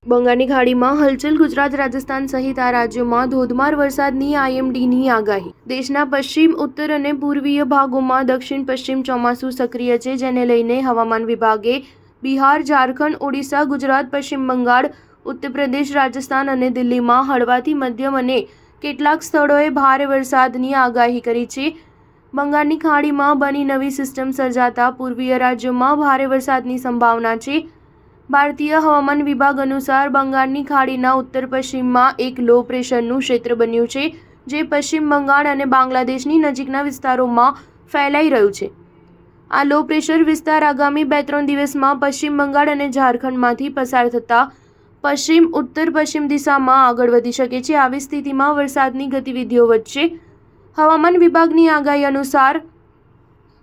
બંગાળની ખાડીમાં હલચલ। ગુજરાત, રાજસ્થાન સહિત આ રાજ્યોમાં ધોધમાર વરસાદની આઈએમડીની આગાહી। દેશના પશ્ચિમ, ઉત્તર અને પૂર્વીય ભાગોમાં દક્ષિણ પશ્ચિમ ચોમાસું સક્રિય છે, જેને લઈને હવામાન વિભાગે બિહાર, ઝારખંડ, ઓડિશા, ગુજરાત, પશ્ચિમ બંગાળ, ઉત્તર પ્રદેશ, રાજસ્થાન અને દિલ્હીમાં હળવાથી મધ્યમ અને કેટલાક સ્થળોએ ભારે વરસાદની આગાહી કરી છે। બંગાળની ખાડીમાં બની નવી સિસ્ટમ સર્જાતા પૂર્વીય રાજ્યોમાં ભારે વરસાદની સંભાવના છે। ભારતીય હવામાન વિભાગ અનુસાર બંગાળની ખાડીના ઉત્તર પશ્ચિમમાં એક લો પ્રેશરનું ક્ષેત્ર બન્યું છે, જે પશ્ચિમ બંગાળ અને બાંગ્લાદેશની નજીકના વિસ્તારોમાં ફેલાઈ રહ્યું છે। આ લો પ્રેશર વિસ્તાર આગામી 2-3 દિવસમાં પશ્ચિમ બંગાળ અને ઝારખંડમાંથી પસાર થતા પશ્ચિમ ઉત્તર પશ્ચિમ દિશામાં આગળ વધી શકે છે। આવી સ્થિતિમાં વરસાદની ગતિવિધિઓ વધશે। હવામાન વિભાગની આગાહી અનુસાર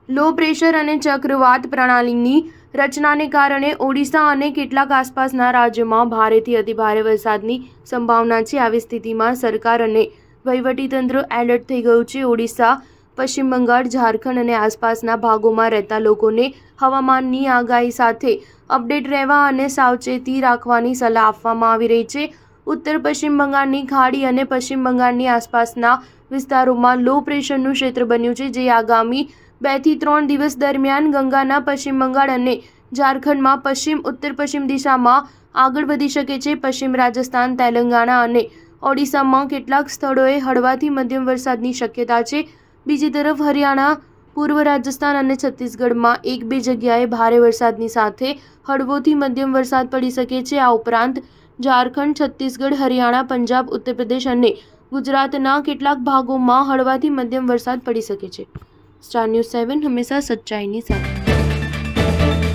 લો પ્રેશર અને ચક્રવાત પ્રણાલીની રચનાને કારણે ઓડિશા અને કેટલાક આસપાસના રાજ્યોમાં ભારેથી અતિભારે વરસાદની સંભાવના છે। આવી સ્થિતિમાં સરકાર અને વહીવટીતંત્ર એલર્ટ થઈ ગયું છે। ઓડિશા, પશ્ચિમ બંગાળ, ઝારખંડ અને આસપાસના ભાગોમાં રહેતા લોકોને હવામાનની આગાહી સાથે અપડેટ રહેવા અને સાવચેતી રાખવાની સલાહ આપવામાં આવી રહી છે। ઉત્તર પશ્ચિમ બંગાળની ખાડી અને પશ્ચિમ બંગાળની આસપાસના વિસ્તારોમાં લો પ્રેશરનું ક્ષેત્ર બન્યું છે, જે આગામી 2 થી 3 દિવસ દરમિયાન ગંગાના પશ્ચિમ બંગાળ અને ઝારખંડમાં પશ્ચિમ ઉત્તર પશ્ચિમ દિશામાં આગળ વધી શકે છે। પશ્ચિમ રાજસ્થાન, તેલંગાણા અને ઓડિશામાં કેટલાક સ્થળોએ હળવાથી મધ્યમ વરસાદની શક્યતા છે। બીજી તરફ હરિયાણા, પૂર્વ રાજસ્થાન અને છત્તીસગઢમાં 1-2 જગ્યાએ ભારે વરસાદની સાથે હળવોથી મધ્યમ વરસાદ પડી શકે છે। આ ઉપરાંત ઝારખંડ, છત્તીસગઢ, હરિયાણા, પંજાબ, ઉત્તર પ્રદેશ અને ગુજરાતના કેટલાક ભાગોમાં હળવાથી મધ્યમ વરસાદ પડી શકે છે। સ્ટાર ન્યૂઝ 7 હંમેશા સચ્ચાઈની સાથે।